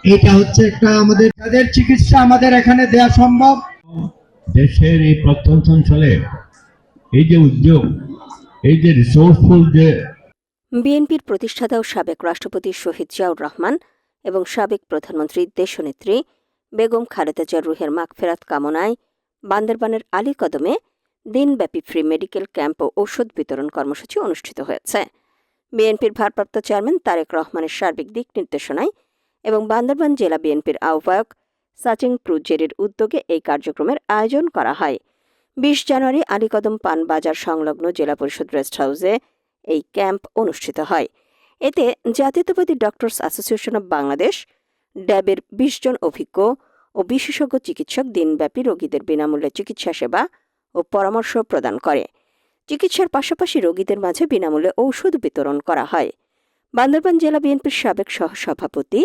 এটা হচ্ছে একটা আমাদের যাদের চিকিৎসা আমাদের এখানে দেওয়া সম্ভব। দেশের এই প্রত্যন্ত অঞ্চলে এই যে উদ্যোগ, এই যে রিসোর্সফুল যে বিএনপির প্রতিষ্ঠাতা ও সাবেক রাষ্ট্রপতি শহীদ জিয়াউর রহমান এবং সাবেক প্রধানমন্ত্রী দেশনেত্রী বেগম খালেদা জিয়ার রুহের মাগফেরাত কামনায় বান্দরবানের আলীকদমে দিনব্যাপী ফ্রি মেডিকেল ক্যাম্প ও ঔষধ বিতরণ কর্মসূচি অনুষ্ঠিত হয়েছে। বিএনপির ভারপ্রাপ্ত চেয়ারম্যান তারেক রহমানের সার্বিক দিক নির্দেশনায় এবং বান্দরবান জেলা বিএনপির আহ্বায়ক সাচিং প্রুজেরির উদ্যোগে এই কার্যক্রমের আয়োজন করা হয়। ২০ জানুয়ারি আলীকদম পান বাজার সংলগ্ন জেলা পরিষদ রেস্ট হাউসে এই ক্যাম্প অনুষ্ঠিত হয়। এতে জাতীয়তাবাদী ডক্টরস অ্যাসোসিয়েশন অব বাংলাদেশ ড্যাবের ২০ জন অভিজ্ঞ ও বিশেষজ্ঞ চিকিৎসক দিনব্যাপী রোগীদের বিনামূল্যে চিকিৎসা সেবা ও পরামর্শ প্রদান করে। চিকিৎসার পাশাপাশি রোগীদের মাঝে বিনামূল্যে ঔষধ বিতরণ করা হয়। বান্দরবান জেলা বিএনপির সাবেক সহসভাপতি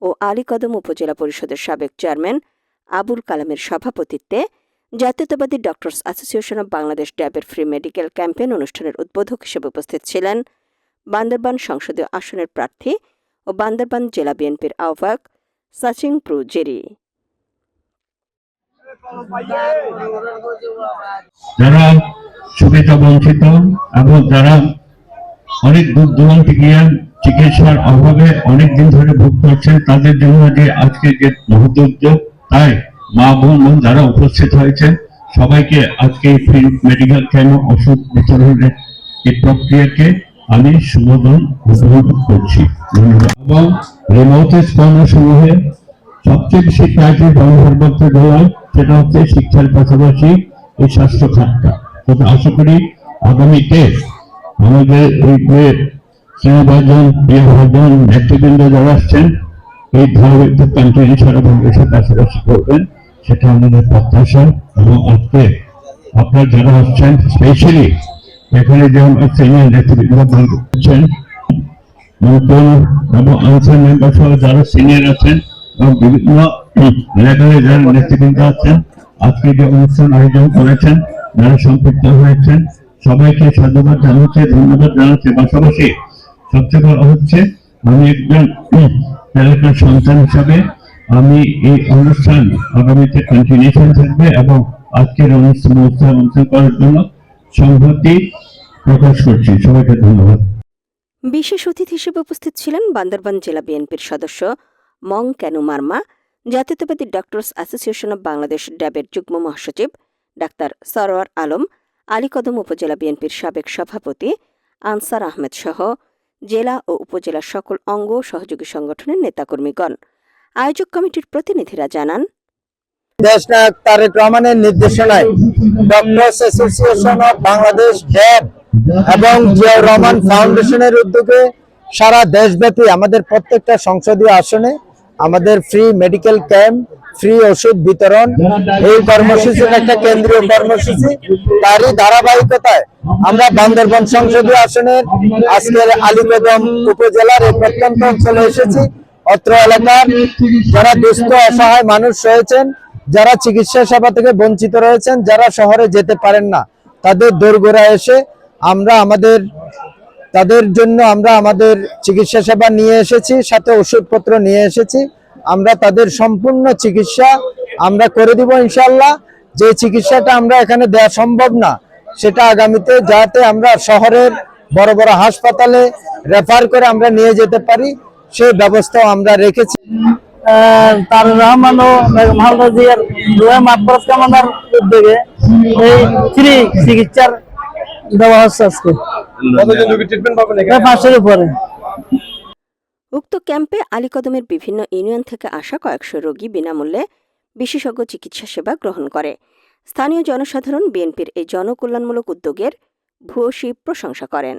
ও আলীকদম উপজেলা পরিষদের সাবেক চেয়ারম্যান আবুল কালামের সভাপতিত্বে জাতীয়তাবাদী ডক্টরস অ্যাসোসিয়েশন অব বাংলাদেশ ড্যাবের ফ্রি মেডিকেল ক্যাম্পেইন অনুষ্ঠানের উদ্বোধক হিসেবে উপস্থিত ছিলেন বান্দরবান সংসদীয় আসনের প্রার্থী ও বান্দরবান জেলা বিএনপির আহ্বায়ক সাচিং প্রুজেরি। যারা সুবিধা বঞ্চিত এবং যারা অনেক দূর দূরান্ত গিয়ে চিকিৎসার অভাবে অনেকদিন ধরে ভোগ করছেন, তাদের জন্য যে আজকে যে মহৎ উদ্যোগ, তাই মা বোন যারা উপস্থিত হয়েছেন সবাইকে আজকে ফ্রি মেডিকেল ক্যাম্প ওষুধ বিতরণের এই প্রক্রিয়াকে আমি সম্বোধন করছি। এবং রিমোট সমূহে সবচেয়ে বেশি কাজে ব্যবহার করতে দেওয়া সেটা হচ্ছে শিক্ষার পাশাপাশি এই স্বাস্থ্য খাতটা। তবে আশা করি আগামীতে আমাদের এই যে স্নেহভাজন প্রিয়ভাজন নেতৃবৃন্দ যারা আসছেন এই ধারাবাহিকতা কন্টিনিউ সারা বাংলাদেশের পাশাপাশি করবেন, সেটা আমাদের প্রত্যাশা। এবং আজকে আপনারা যারা আসছেন স্পেশালি এখানে যেমন সিনিয়র নেতৃবৃন্দ করছেন নতুন এবং আনসার মেম্বার সহ যারা সিনিয়র আছেন এবং বিভিন্ন এলাকায় যারা নেতৃবৃন্দ আছেন, আজকে যে অনুষ্ঠান আয়োজন করেছেন, যারা সম্পৃক্ত হয়েছেন সবাইকে সাধুবাদ জানাচ্ছি, ধন্যবাদ জানাচ্ছি। পাশাপাশি সবচেয়ে বড় হচ্ছে আমি একজন এলাকার সন্তান হিসাবে আমি এই অনুষ্ঠান আগামীতে কন্টিনিউশন থাকবে এবং আজকের অনুষ্ঠান করার জন্য সংহতি প্রকাশ করছি। সবাইকে ধন্যবাদ। বিশেষ অতিথি হিসেবে উপস্থিত ছিলেন বান্দরবান জেলা বিএনপির সদস্য মং কেনু মার্মা, জাতীয়তাবাদী ডক্টরস অ্যাসোসিয়েশন অব বাংলাদেশ ড্যাবের যুগ্ম মহাসচিব ডাক্তার সরোয়ার আলম, আলীকদম উপজেলা বিএনপির সাবেক সভাপতি আনসার আহমেদ সহ জেলা ও উপজেলার সকল অঙ্গ সহযোগী সংগঠনের নেতাকর্মীগণ। আয়োজক কমিটির প্রতিনিধিরা জানান, দেশনায়ক তারেক রহমানের নির্দেশনায় ডক্টরস অ্যাসোসিয়েশন অব বাংলাদেশ ড্যাব এবং জিয়াউর রহমান ফাউন্ডেশনের উদ্যোগে সারা দেশব্যাপী আমাদের প্রত্যেকটা সংসদীয় আসনে আমাদের ফ্রি মেডিকেল ক্যাম্প, ফ্রি ওষুধ বিতরণ, এই কর্মসূচির একটা কেন্দ্রীয় কর্মসূচি। তারই ধারাবাহিকতায় আমরা বান্দরবান সংসদীয় আসনের আজকের আলীকদম উপজেলার এই প্রত্যন্ত অঞ্চলে এসেছি। অত্র এলাকার যারা দুস্থ অসহায় মানুষ রয়েছেন, যারা চিকিৎসা সেবা থেকে বঞ্চিত রয়েছেন, যারা শহরে যেতে পারেন না, তাদের দোরগোড়া এসে আমরা তাদের জন্য আমরা আমাদের চিকিৎসা সেবা নিয়ে এসেছি, সাথে ওষুধপত্র নিয়ে এসেছি। আমরা তাদের সম্পূর্ণ চিকিৎসা আমরা করে দিব ইনশাআল্লাহ। যে চিকিৎসাটা আমরা এখানে দেওয়া সম্ভব না, সেটা আগামীতে যাতে আমরা শহরের বড় বড় হাসপাতালে রেফার করে আমরা নিয়ে যেতে পারি, সেই ব্যবস্থাও আমরা রেখেছি। তার রহমান ও খালেদা জিয়ার রুহের মাগফিরাত কামনার উদ্যোগে এই ফ্রি চিকিৎসার দেওয়া হচ্ছে আজকে। পাঁচশোর উপরে। উক্ত ক্যাম্পে আলীকদমের বিভিন্ন ইউনিয়ন থেকে আসা কয়েকশো রোগী বিনামূল্যে বিশেষজ্ঞ চিকিৎসা সেবা গ্রহণ করে। স্থানীয় জনসাধারণ বিএনপির এই জনকল্যাণমূলক উদ্যোগের ভূয়সী প্রশংসা করেন।